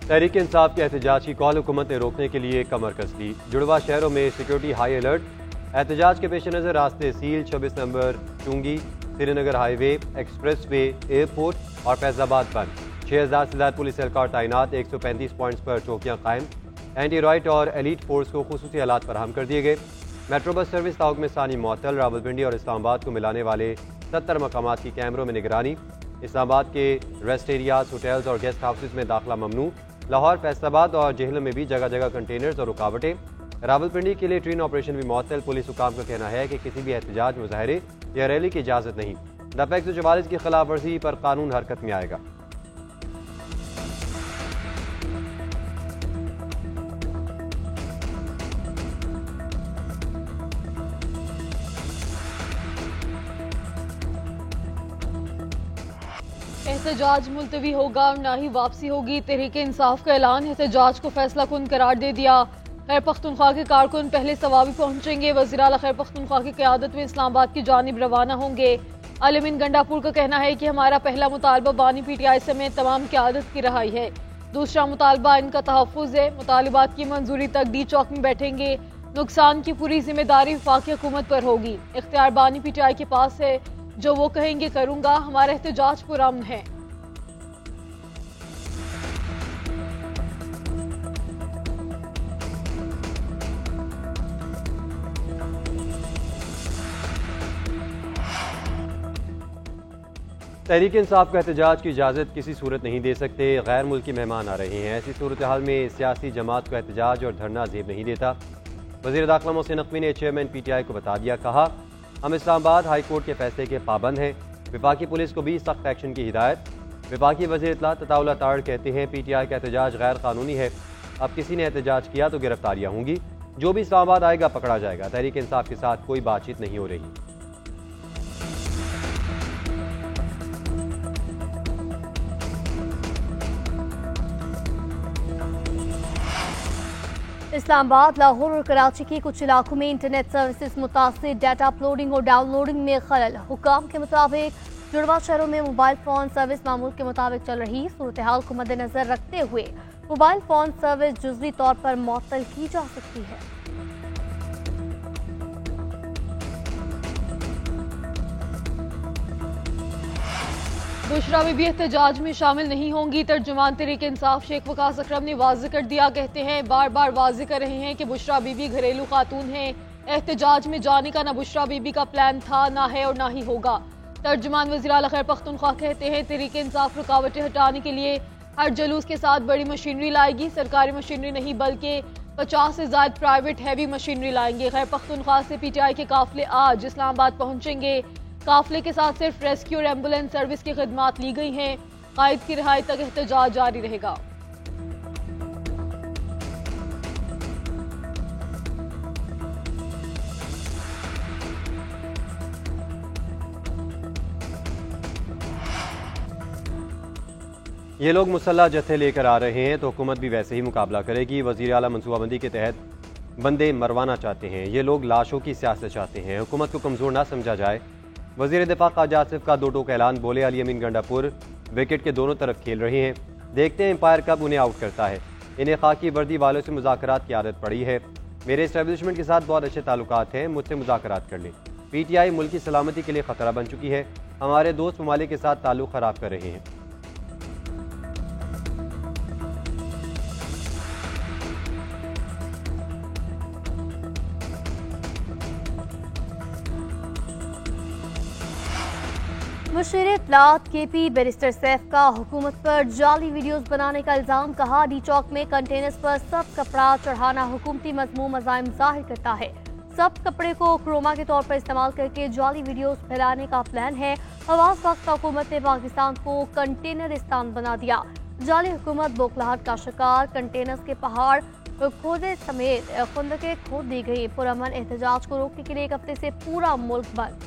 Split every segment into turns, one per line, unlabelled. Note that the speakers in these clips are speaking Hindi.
तहरीक इंसाफ के एहतजाज की कॉल हुकूमत ने रोकने के लिए कमर कस ली। जुड़वा शहरों में सिक्योरिटी हाई अलर्ट। एहतजाज के पेश नज़र रास्ते सील। 26 नंबर चुंगी, Srinagar highway, express way, airport और फैजाबाद बंद। 6000 से ज्यादा पुलिस एहलकार तैनात। 135 पॉइंट्स पर चौकियां कायम। एंटी राइट और एलीट फोर्स को खुसूसी हालात फराहम कर दिए गए। मेट्रो बस सर्विस ताउक में सानी मुअत्तल। रावलपिंडी और इस्लामाबाद को मिलाने वाले 70 मकामात की कैमरों में निगरानी। इस्लामाबाद के रेस्ट एरियाज, होटल्स और गेस्ट हाउसेज में दाखिला ममनू। लाहौर, फैसलाबाद और जेहलम में भी जगह जगह कंटेनर्स और रुकावटें। रावलपिंडी के लिए ट्रेन ऑपरेशन भी मुअत्तल। पुलिस हुकाम का कहना है कि किसी भी एहतजाज, मुजाहरे या रैली की इजाज़त नहीं। दफ़ा 144 की खिलाफ वर्जी पर कानून हरकत में आएगा।
एहतजाज मुलतवी होगा और ना ही वापसी होगी। तहरीक इंसाफ का ऐलान। एहतजाज को फैसला कुन करार दे दिया। खैर पख्तूनख्वा के कारकुन पहले सवाबी पहुंचेंगे। वज़ीर आला खैर पख्तूनख्वा की क़यादत में इस्लामाबाद की जानिब रवाना होंगे। अल-अमीन गंडापुर का कहना है कि हमारा पहला मुतालबा बानी PTI समेत तमाम क़यादत की रहाई है। दूसरा मुतालबा इनका तहफ़्फ़ुज़ है। मुतालिबात की मंजूरी तक डी चौक में बैठेंगे। नुकसान की पूरी जिम्मेदारी वफाकी हुकूमत पर होगी। इख्तियार बानी PTI के पास है। जो वो कहेंगे करूंगा। हमारा एहतजाज पुरअमन है।
तहरीक इंसाफ को एहतजाज की इजाज़त किसी सूरत नहीं दे सकते। गैर मुल्की मेहमान आ रहे हैं। ऐसी सूरत हाल में सियासी जमात को एहतजाज और धरना जेब नहीं देता। वज़ीर दाखिला मोहसिन नकवी ने चेयरमैन PTI को बता दिया। कहा, हम इस्लामाबाद हाई कोर्ट के फैसले के पाबंद हैं। वफाकी पुलिस को भी सख्त एक्शन की हिदायत। वफाकी वज़ीर इत्तलात अताउल्लाह तारड़ कहते हैं PTI का एहतजाज गैर कानूनी है। अब किसी ने एहतजाज किया तो गिरफ्तारियाँ होंगी। जो भी इस्लामाबाद आएगा पकड़ा जाएगा। तहरीक इंसाफ के साथ कोई बातचीत नहीं हो रही।
इस्लामाबाद, लाहौर और कराची के कुछ इलाकों में इंटरनेट सर्विसेज मुतासिर। डाटा अपलोडिंग और डाउनलोडिंग में खलल। हुकाम के मुताबिक जुड़वा शहरों में मोबाइल फोन सर्विस मामूल के मुताबिक चल रही। सूरत हाल को मद्देनजर रखते हुए मोबाइल फोन सर्विस जुज़वी तौर पर मुअत्तल की जा सकती है।
बुशरा बीबी एहतजाज में शामिल नहीं होंगी। तर्जुमान तहरीक इंसाफ शेख वकास अकरम ने वाज़ेह कर दिया। कहते हैं बार बार वाज़ेह कर रहे हैं कि बुशरा बीबी घरेलू खातून हैं। एहतजाज में जाने का ना बुशरा बीबी का प्लान था, ना है और ना ही होगा। तर्जुमान वज़ीर आला खैर पख्तूनख्वा कहते हैं तहरीक इंसाफ रुकावटें हटाने के लिए हर जलूस के साथ बड़ी मशीनरी लाएगी। सरकारी मशीनरी नहीं बल्कि 50 से ज़ायद प्राइवेट हैवी मशीनरी लाएंगे। खैर पख्तूनख्वा से PTI के काफिले आज इस्लामाबाद पहुंचेंगे। काफिले के साथ सिर्फ रेस्क्यू और एम्बुलेंस सर्विस की खिदमात ली गई हैं। कायद की रिहाई तक एहतजाज जारी रहेगा।
ये लोग मुसल्ह जत्थे लेकर आ रहे हैं तो हुकूमत भी वैसे ही मुकाबला करेगी। वज़ीर आला मनसूबाबंदी के तहत बंदे मरवाना चाहते हैं। ये लोग लाशों की सियासत चाहते हैं। हुकूमत को कमज़ोर ना समझा जाए। वज़ीर दिफा ख्वाजा आसिफ का 2 टोक ऐलान। बोले, अल-अमीन गंडापुर विकेट के दोनों तरफ खेल रहे हैं। देखते हैं एम्पायर कब उन्हें आउट करता है। इन्हें खाकी वर्दी वालों से मुज़ाकरात की आदत पड़ी है। मेरे एस्टेब्लिशमेंट के साथ बहुत अच्छे ताल्लुकात हैं। मुझसे मुज़ाकरात कर लें। PTI मुल्क की सलामती के लिए ख़तरा बन चुकी है। हमारे दोस्त ममालिक के साथ ताल्लुक ख़राब कर रहे हैं।
मुशीर इत्तलात KP बैरिस्टर सैफ का हुकूमत पर जाली वीडियोस बनाने का इल्ज़ाम। कहा, डी चौक में कंटेनर्स पर सब कपड़ा चढ़ाना हुकूमती मज़मूम मज़ाहिम ज़ाहिर करता है। सब कपड़े को क्रोमा के तौर पर इस्तेमाल करके जाली वीडियोस फैलाने का प्लान है। हवास वक्त हुकूमत ने पाकिस्तान को कंटेनरिस्तान बना दिया। जाली हुकूमत बौखलाहट का शिकार। कंटेनर्स के पहाड़ खोदे समेत खुंदकें खोद दी गई। पुरअमन एहतजाज को रोकने के लिए एक हफ्ते से पूरा मुल्क बंद।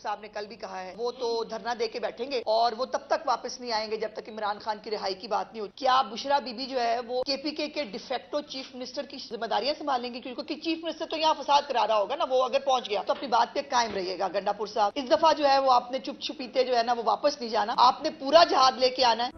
साहब ने कल भी कहा है, वो तो धरना दे के बैठेंगे और वो तब तक वापस नहीं आएंगे जब तक इमरान खान की रिहाई की बात नहीं होती। क्या बुशरा बीबी जो है वो केपीके के डिफेक्टो चीफ मिनिस्टर की जिम्मेदारियां संभालेंगे? क्योंकि चीफ मिनिस्टर तो यहाँ फसाद करा रहा होगा ना, वो अगर पहुंच गया तो अपनी बात पे कायम रहिएगा। गंडापुर साहब, इस दफा जो है वो आपने चुप छुपीते जो है ना वो वापस नहीं जाना, आपने पूरा जहाज लेके आना है।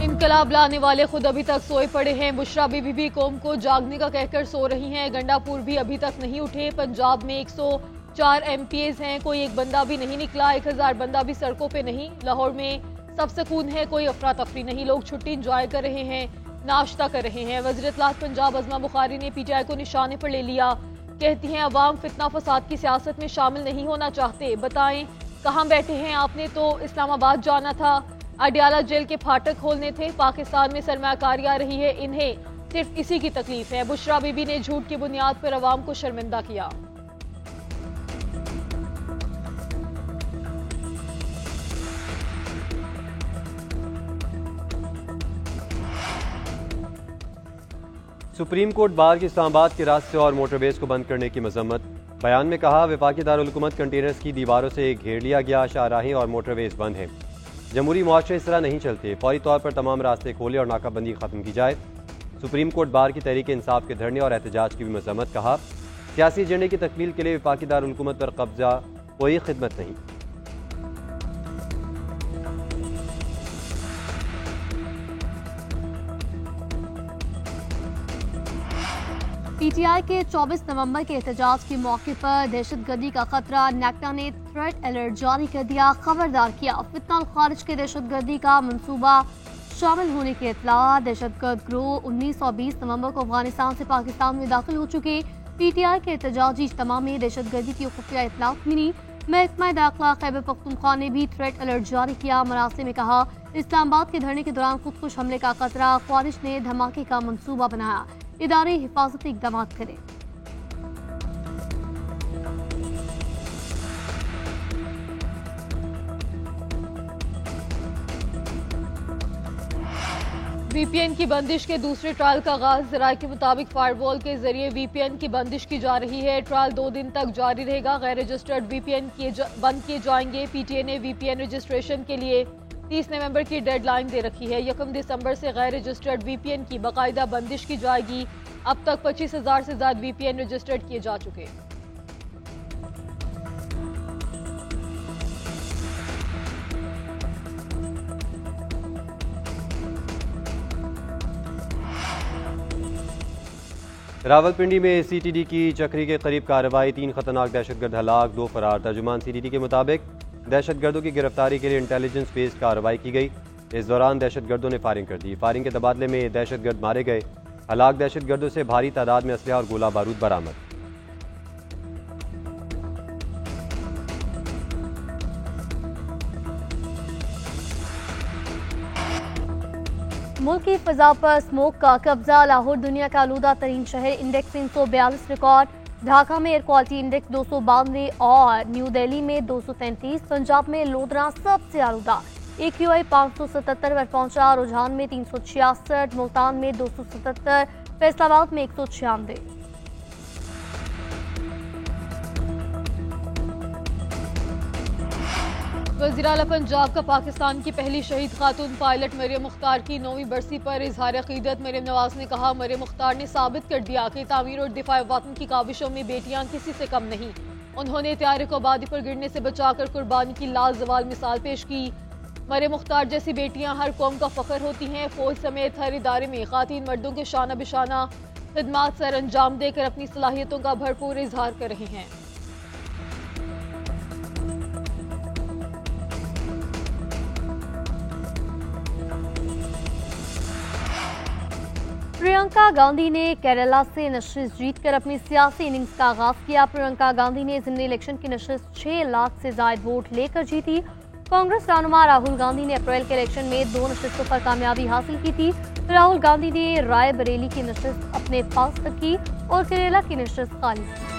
इनकलाब लाने वाले खुद अभी तक सोए पड़े हैं। बुशरा बीबी भी कौम को जागने का कहकर सो रही हैं। गंडापुर भी अभी तक नहीं उठे। पंजाब में 104 MPs हैं, कोई एक बंदा भी नहीं निकला। 1000 बंदा भी सड़कों पे नहीं। लाहौर में सब सुकून है, कोई अफरा तफरी नहीं। लोग छुट्टी इंजॉय कर रहे हैं, नाश्ता कर रहे हैं। वज़ीर इत्तलात पंजाब अज़मा बुखारी ने PTI को निशाने पर ले लिया। कहती हैं अवाम फितना फसाद की सियासत में शामिल नहीं होना चाहते। बताएं कहाँ बैठे हैं? आपने तो इस्लामाबाद जाना था, अडियाला जेल के फाटक खोलने थे। पाकिस्तान में सरमायाकारी आ रही है, इन्हें सिर्फ इसी की तकलीफ है। बुशरा बीबी ने झूठ की बुनियाद पर अवाम को शर्मिंदा किया।
सुप्रीम कोर्ट बार की इस्लामाबाद के रास्ते और मोटरवेज को बंद करने की मजम्मत। बयान में कहा वफाकी दारुल हुकूमत कंटेनर्स की दीवारों से घेर लिया गया, शाहराहें और मोटरवेज बंद हैं। जमहूरी मुआशरे इस तरह नहीं चलते, फौरी तौर पर तमाम रास्ते खोले और नाकाबंदी खत्म की जाए। सुप्रीम कोर्ट बार की तहरीक इंसाफ के धरने और एहतजाज की भी मजम्मत। कहा सियासी एजेंडे की तकमील के लिए वफाकी दारुल हुकूमत पर कब्जा कोई खिदमत नहीं।
PTI के 24 नवंबर के एहतजाज के मौके पर दहशतगर्दी का खतरा, नेक्टा ने थ्रेट अलर्ट जारी कर दिया, खबरदार किया। फितना खारिज के दहशतगर्दी का मंसूबा शामिल होने की इत्तला। दहशतगर्द ग्रोह 19 और 20 नवंबर को अफगानिस्तान से पाकिस्तान में दाखिल हो चुके। PTI के एहतजाजी इज्तिमा में दहशतगर्दी की खुफिया इत्तला मिली। महकमा दाखिला खैबर पख्तूनख्वा ने भी थ्रेट अलर्ट जारी किया। मरासिम में कहा इस्लामाबाद के धरने के दौरान खुदकुश हमले का खतरा, ख्वारिज ने धमाके का मंसूबा बनाया, इदारे हिफाजती इक़दाम करें।
VPN की बंदिश के दूसरे ट्रायल का आगाज। राय के मुताबिक फायरवॉल के जरिए VPN की बंदिश की जा रही है। ट्रायल 2 दिन तक जारी रहेगा। गैर रजिस्टर्ड VPN बंद किए जाएंगे। PTA ने VPN रजिस्ट्रेशन के लिए 30 नवंबर की डेडलाइन दे रखी है। 1 दिसंबर से गैर रजिस्टर्ड VPN की बाकायदा बंदिश की जाएगी। अब तक 25,000 से ज्यादा VPN रजिस्टर्ड किए जा चुके।
रावलपिंडी में CTD की चक्री के करीब कार्रवाई, 3 खतरनाक दहशतगर्द हलाक, 2 फरार। तर्जुमान CTD के मुताबिक दहशतगर्दों की गिरफ्तारी के लिए इंटेलिजेंस बेस्ड कार्रवाई की गई। इस दौरान दहशतगर्दों ने फायरिंग कर दी। फायरिंग के तबादले में दहशतगर्द मारे गए। हलाक दहशतगर्दों से भारी तादाद में असलहा और गोला बारूद बरामद।
मुल्क की फिजा पर स्मोक का कब्जा। लाहौर दुनिया का आलूदा तरीन शहर, इंडेक्स 342 रिकॉर्ड। ढाका में एयर क्वालिटी इंडेक्स 292 और न्यू दिल्ली में 233। पंजाब में लोधरा सबसे आलूदा, AQI 577 पर पहुंचा। रुझान में 366, मुल्तान में 277, फैसलाबाद में 196।
वज़ीर आला पंजाब का पाकिस्तान की पहली शहीद खातून पायलट मरियम मुख्तार की 9वीं बरसी पर इजहार अकीदत। मरियम नवाज ने कहा मरियम मुख्तार ने साबित कर दिया कि तामीर और दिफा वतन की काविशों में बेटियां किसी से कम नहीं। उन्होंने त्यारे को आबादी पर गिरने से बचाकर कुर्बानी की लाजवाल मिसाल पेश की। मरियम मुख्तार जैसी बेटियां हर कौम का फख्र होती हैं। फौज समेत हर इदारे में खातीन मर्दों के शाना बिशाना खिदमात सर अंजाम देकर अपनी सलाहियतों का भरपूर इजहार कर रही हैं।
प्रियंका गांधी ने केरला से नशिस्त जीतकर अपनी सियासी इनिंग्स का आगाज किया। प्रियंका गांधी ने जिमनी इलेक्शन की नशिस्त 6 लाख से ज्यादा वोट लेकर जीती। कांग्रेस रहनुमा राहुल गांधी ने अप्रैल के इलेक्शन में 2 नशिस्तों पर कामयाबी हासिल की थी। राहुल गांधी ने राय बरेली की नशिस्त अपने पास रखी और केरला की नशिस्त खाली की।